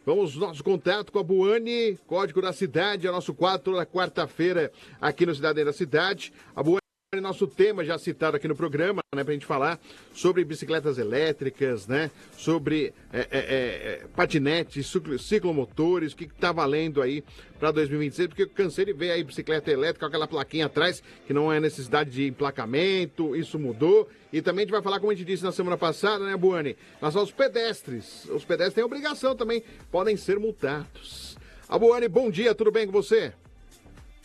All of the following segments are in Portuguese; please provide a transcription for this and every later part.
Vamos nosso contato com a Buane, Código da Cidade, é nosso quadro da quarta-feira aqui no Cidade da Cidade. A Buane é nosso tema já citado aqui no programa, né, pra gente falar sobre bicicletas elétricas, né, sobre patinetes, ciclomotores, o que tá valendo aí para 2026, porque eu cansei de ver aí bicicleta elétrica com aquela plaquinha atrás, que não é necessidade de emplacamento, isso mudou. E também a gente vai falar, como a gente disse na semana passada, né, Buane, nós somos pedestres. Os pedestres têm obrigação também, podem ser multados. A Buane, bom dia, tudo bem com você?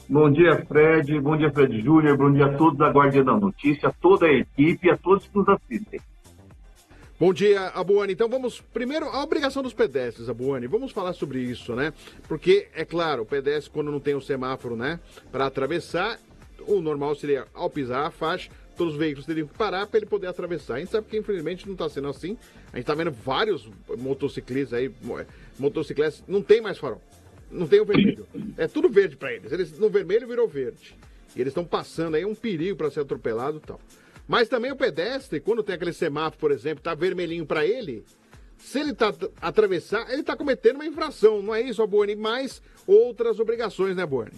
Bom dia, Fred Júnior, bom dia a todos da Guardiã da Notícia, a toda a equipe e a todos que nos assistem. Bom dia, Abuane. Então vamos, primeiro, a obrigação dos pedestres, Abuane, vamos falar sobre isso, né? Porque, é claro, o pedestre, quando não tem o semáforo, né, para atravessar, o normal seria, ao pisar a faixa, todos os veículos teriam que parar para ele poder atravessar. A gente sabe que, infelizmente, não está sendo assim. A gente está vendo vários motociclistas aí, motocicletas, não tem mais farol. Não tem o vermelho. É tudo verde para eles. Eles no vermelho virou verde. E eles estão passando aí um perigo para ser atropelado e tal. Mas também o pedestre, quando tem aquele semáforo, por exemplo, tá vermelhinho para ele, se ele tá atravessar, ele tá cometendo uma infração. Não é isso, Buane? Mais outras obrigações, né, Buane?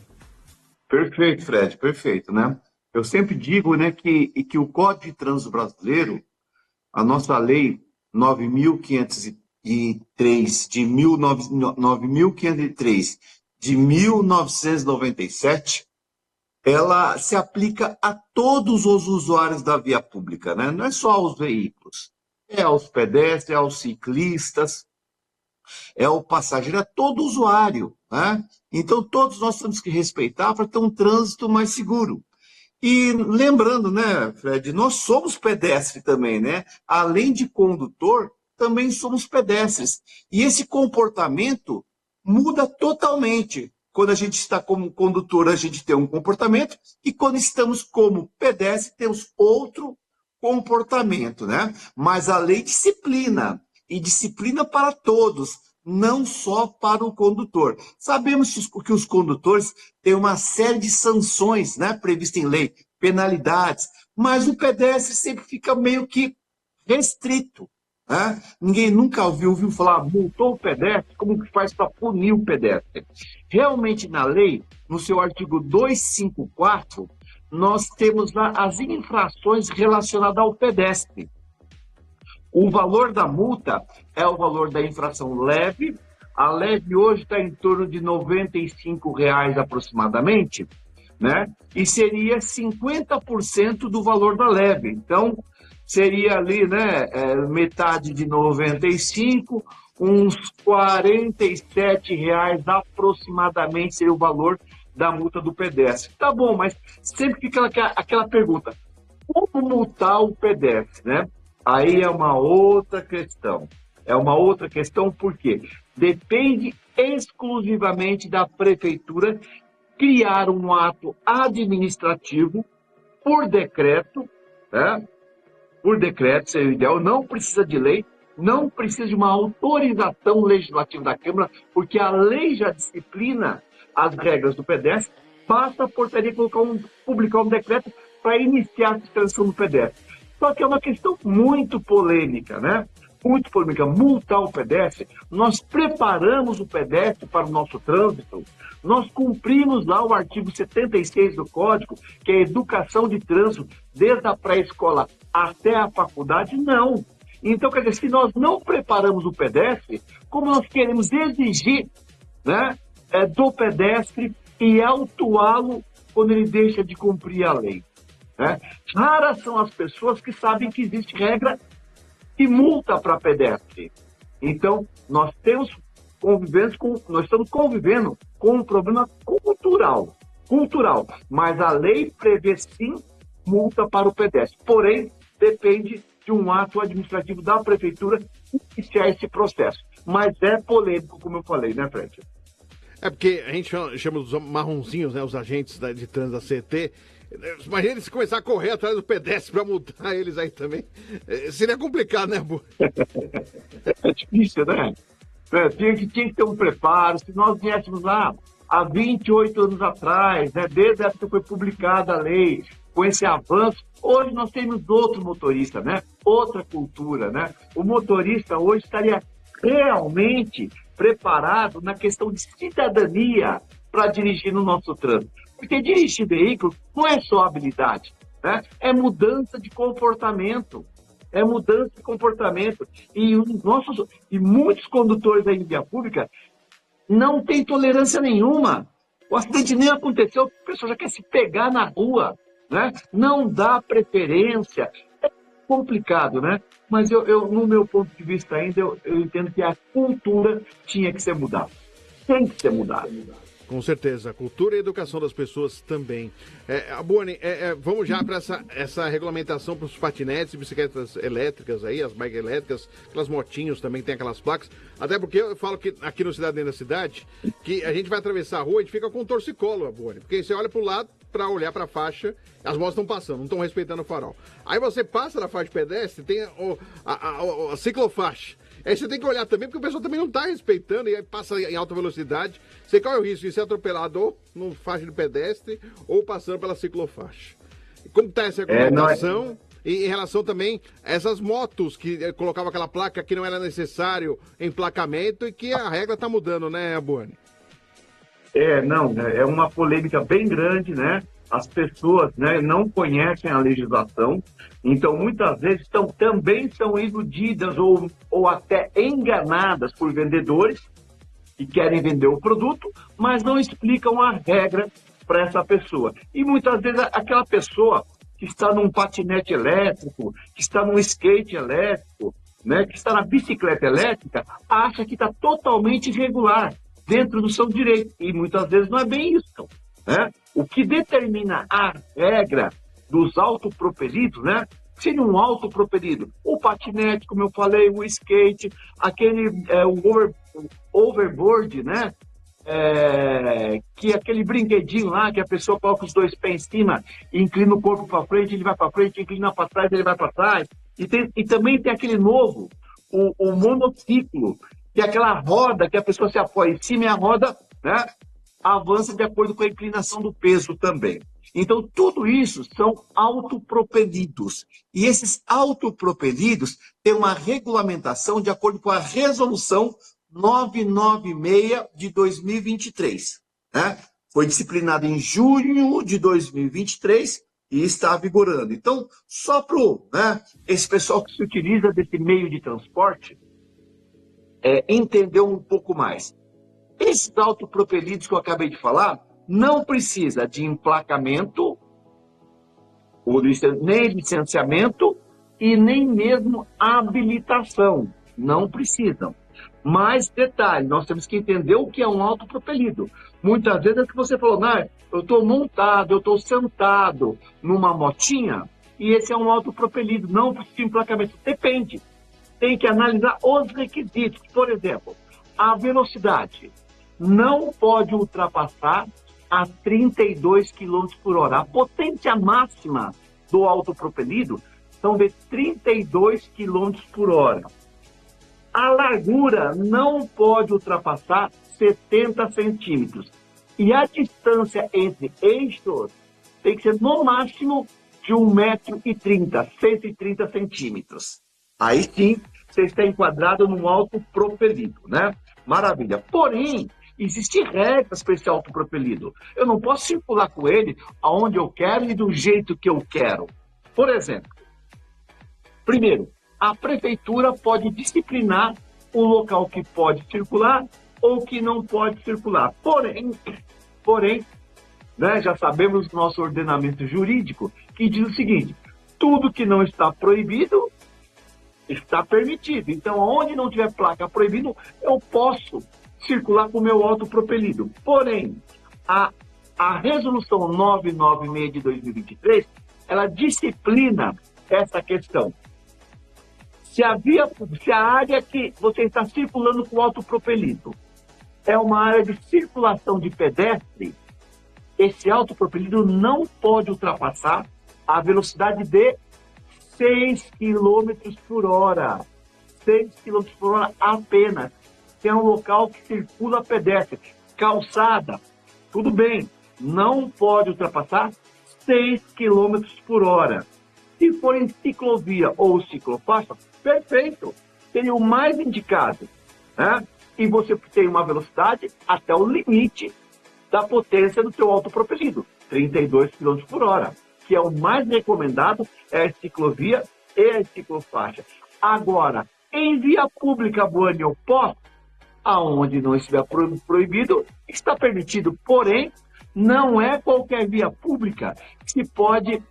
Perfeito, Fred, perfeito, né? Eu sempre digo, né, que o Código de Trânsito Brasileiro, a nossa lei 9.503 de 1997, ela se aplica a todos os usuários da via pública, né? Não é só aos veículos, é aos pedestres, é aos ciclistas, é ao passageiro, é todo usuário, né? Então todos nós temos que respeitar para ter um trânsito mais seguro. E lembrando, né, Fred, nós somos pedestres também, né? Além de condutor, também somos pedestres. E esse comportamento muda totalmente. Quando a gente está como condutor, a gente tem um comportamento, e quando estamos como pedestre, temos outro comportamento, né? Mas a lei disciplina, e disciplina para todos, não só para o condutor. Sabemos que os condutores têm uma série de sanções, né, previstas em lei, penalidades, mas o pedestre sempre fica meio que restrito. Né? Ninguém nunca ouviu falar, multou o pedestre, como que faz para punir o pedestre? Realmente, na lei, no seu artigo 254, nós temos lá as infrações relacionadas ao pedestre. O valor da multa é o valor da infração leve. A leve hoje está em torno de R$ 95 aproximadamente, né? E seria 50% do valor da leve. Então, seria ali, né, metade de 95, uns R$ 47 aproximadamente seria o valor da multa do pedestre. Tá bom, mas sempre fica aquela pergunta, como multar o pedestre, né? Aí é uma outra questão. É uma outra questão porque depende exclusivamente da prefeitura criar um ato administrativo por decreto, né? Por decreto seria o ideal, não precisa de lei, não precisa de uma autorização legislativa da Câmara, porque a lei já disciplina as regras do pedestre, basta a portaria publicar um decreto para iniciar a fiscalização do pedestre. Só que é uma questão muito polêmica, né? Muito polêmica. Multar o pedestre, nós preparamos o pedestre para o nosso trânsito, nós cumprimos lá o artigo 76 do Código, que é a educação de trânsito, desde a pré-escola até a faculdade, não. Então, quer dizer, se nós não preparamos o pedestre, como nós queremos exigir, né, do pedestre e autuá-lo quando ele deixa de cumprir a lei? Né? Raras são as pessoas que sabem que existe regra e multa para pedestre. Então, nós estamos convivendo com um problema cultural, mas a lei prevê sim multa para o pedestre. Porém, depende de um ato administrativo da prefeitura iniciar esse processo. Mas é polêmico, como eu falei, né, Fred? É porque a gente chama os marronzinhos, né, os agentes de trânsito da CT. Imagina eles começar a correr atrás do pedestre para multar eles aí também. Seria complicado, né, Bu? É difícil, né? Tinha que ter um preparo. Se nós viéssemos lá há 28 anos atrás, né, desde a época que foi publicada a lei, com esse avanço, hoje nós temos outro motorista, né? Outra cultura, né? O motorista hoje estaria realmente preparado na questão de cidadania para dirigir no nosso trânsito. Porque dirigir veículo não é só habilidade, né? É mudança de comportamento. É mudança de comportamento. E muitos condutores aí em via pública não têm tolerância nenhuma. O acidente nem aconteceu, a pessoa já quer se pegar na rua, né? Não dá preferência. É complicado, né? Mas no meu ponto de vista ainda, eu entendo que a cultura tinha que ser mudada. Tem que ser mudada. Com certeza, a cultura e a educação das pessoas também. Abuane, vamos já para essa regulamentação para os patinetes e bicicletas elétricas aí, as bikes elétricas, aquelas motinhos também tem aquelas placas. Até porque eu falo que aqui no Cidadania da Cidade, que a gente vai atravessar a rua e a gente fica com um torcicolo, Abuane. Porque você olha para o lado para olhar para a faixa, as motos estão passando, não estão respeitando o farol. Aí você passa na faixa de pedestre, tem a ciclofaixa. Aí você tem que olhar também, porque o pessoal também não está respeitando e aí passa em alta velocidade. Você corre o risco de ser atropelado ou no faixa de pedestre ou passando pela ciclofaixa. Como está essa regulamentação? E em relação também a essas motos que colocavam aquela placa que não era necessário emplacamento e que a regra está mudando, né, Abuane? É uma polêmica bem grande, né? As pessoas, né, não conhecem a legislação, então muitas vezes também são iludidas ou até enganadas por vendedores que querem vender o produto, mas não explicam a regra para essa pessoa. E muitas vezes aquela pessoa que está num patinete elétrico, que está num skate elétrico, né, que está na bicicleta elétrica, acha que está totalmente irregular, dentro do seu direito. E muitas vezes não é bem isso, né? O que determina a regra dos autopropelidos, né? Seria um autopropelido. O patinete, como eu falei, o skate, o overboard, né? Que é aquele brinquedinho lá que a pessoa coloca os dois pés em cima, inclina o corpo para frente, ele vai para frente, inclina para trás, ele vai para trás. E também tem aquele novo, o monociclo, que é aquela roda que a pessoa se apoia em cima e a roda, né, avança de acordo com a inclinação do peso também. Então, tudo isso são autopropelidos. E esses autopropelidos têm uma regulamentação de acordo com a resolução 996 de 2023. Né? Foi disciplinado em junho de 2023 e está vigorando. Então, só para esse pessoal que se utiliza desse meio de transporte entender um pouco mais. Esses autopropelidos que eu acabei de falar não precisa de emplacamento, nem licenciamento e nem mesmo habilitação. Não precisam. Mas, detalhe, nós temos que entender o que é um autopropelido. Muitas vezes é que você falou, eu estou montado, eu estou sentado numa motinha e esse é um autopropelido, não precisa de emplacamento. Depende. Tem que analisar os requisitos. Por exemplo, a velocidade não pode ultrapassar a 32 km por hora. A potência máxima do autopropelido são de 32 km por hora. A largura não pode ultrapassar 70 centímetros. E a distância entre eixos tem que ser no máximo de 1,30 m, 130 centímetros. Aí sim, você está enquadrado num autopropelido, né? Maravilha. Porém, existem regras para esse autopropelido. Eu não posso circular com ele aonde eu quero e do jeito que eu quero. Por exemplo, primeiro, a prefeitura pode disciplinar o local que pode circular ou que não pode circular. Porém, né, já sabemos do nosso ordenamento jurídico que diz o seguinte: tudo que não está proibido está permitido. Então, onde não tiver placa proibido, eu posso circular com o meu autopropelido. Porém, a resolução 996 de 2023, ela disciplina essa questão. Se a área que você está circulando com o autopropelido é uma área de circulação de pedestre, esse autopropelido não pode ultrapassar a velocidade de 6 km por hora. 6 km por hora apenas. Que é um local que circula pedestre. Calçada, tudo bem. Não pode ultrapassar 6 km por hora. Se for em ciclovia ou ciclofaixa, perfeito. Seria o mais indicado. Né? e você tem uma velocidade até o limite da potência do seu autopropelido, 32 km por hora, que é o mais recomendado, é a ciclovia e a ciclofaixa. Agora, em via pública, Boani, eu posso, aonde não estiver proibido, está permitido, porém, não é qualquer via pública que pode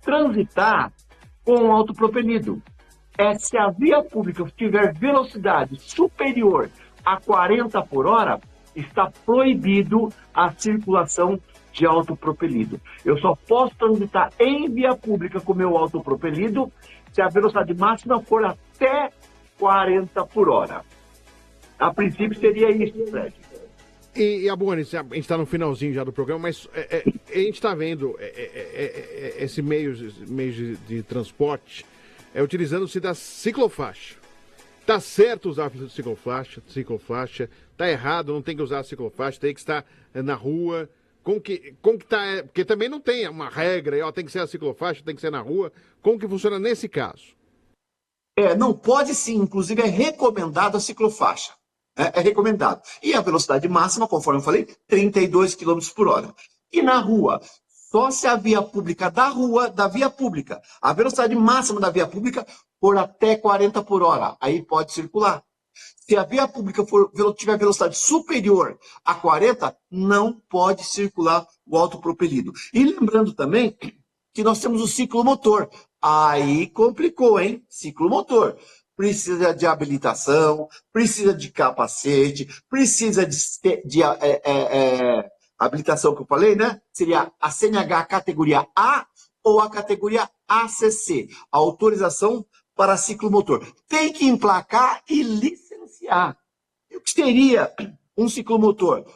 transitar com o autopropelido. Se a via pública tiver velocidade superior a 40 por hora, está proibido a circulação de autopropelido. Eu só posso transitar em via pública com meu autopropelido se a velocidade máxima for até 40 por hora. A princípio seria isso, Fred. E Abuani, a gente está no finalzinho já do programa, mas a gente está vendo esse meio de transporte utilizando-se da ciclofaixa. Tá certo usar ciclofaixa, tá errado, não tem que usar a ciclofaixa, tem que estar na rua. Como que tá? Porque também não tem uma regra, tem que ser a ciclofaixa, tem que ser na rua. Como que funciona nesse caso? Não pode sim, inclusive é recomendado a ciclofaixa. É recomendado. E a velocidade máxima, conforme eu falei, 32 km por hora. E na rua, só se a via pública da via pública, a velocidade máxima da via pública for até 40 por hora, aí pode circular. Se a via pública tiver velocidade superior a 40, não pode circular o autopropelido. E lembrando também que nós temos o ciclomotor. Aí complicou, hein? Ciclomotor. Precisa de habilitação, precisa de capacete, precisa de habilitação que eu falei, né? Seria a CNH categoria A ou a categoria ACC, a autorização para ciclomotor. Tem que emplacar e licenciar. O que seria um ciclomotor?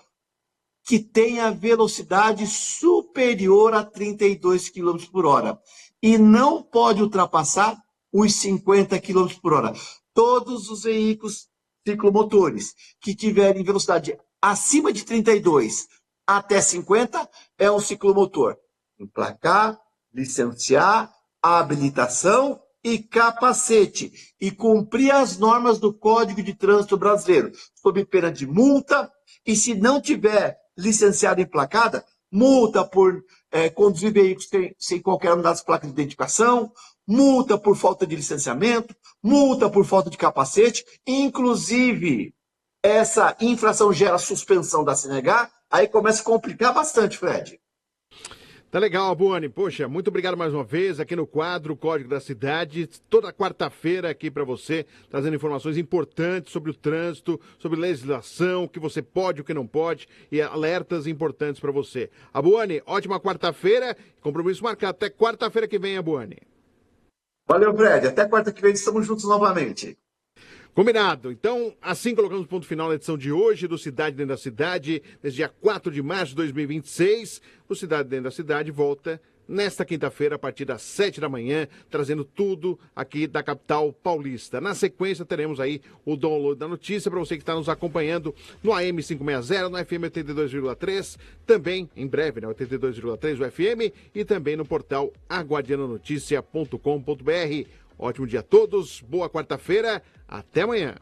Que tenha velocidade superior a 32 km por hora. E não pode ultrapassar os 50 km por hora. Todos os veículos ciclomotores que tiverem velocidade acima de 32 até 50 é um ciclomotor. Emplacar, licenciar, habilitação e capacete. E cumprir as normas do Código de Trânsito Brasileiro, sob pena de multa. E se não tiver licenciada e emplacada, multa por conduzir veículos sem qualquer uma das placas de identificação, multa por falta de licenciamento, multa por falta de capacete, inclusive essa infração gera suspensão da CNH, aí começa a complicar bastante, Fred. Tá legal, Abuani. Poxa, muito obrigado mais uma vez aqui no quadro Código da Cidade. Toda quarta-feira aqui para você, trazendo informações importantes sobre o trânsito, sobre legislação, o que você pode, o que não pode e alertas importantes para você. Abuani, ótima quarta-feira. Compromisso marcado. Até quarta-feira que vem, Abuani. Valeu, Fred. Até quarta que vem estamos juntos novamente. Combinado. Então, assim colocamos ponto final na edição de hoje do Cidade Dentro da Cidade, nesse dia 4 de março de 2026. O Cidade Dentro da Cidade volta nesta quinta-feira, a partir das 7 da manhã, trazendo tudo aqui da capital paulista. Na sequência, teremos aí o download da notícia para você que está nos acompanhando no AM 560, no FM 82,3, também, em breve, né, 82,3 o FM, e também no portal aguardiananoticia.com.br. Ótimo dia a todos, boa quarta-feira, até amanhã.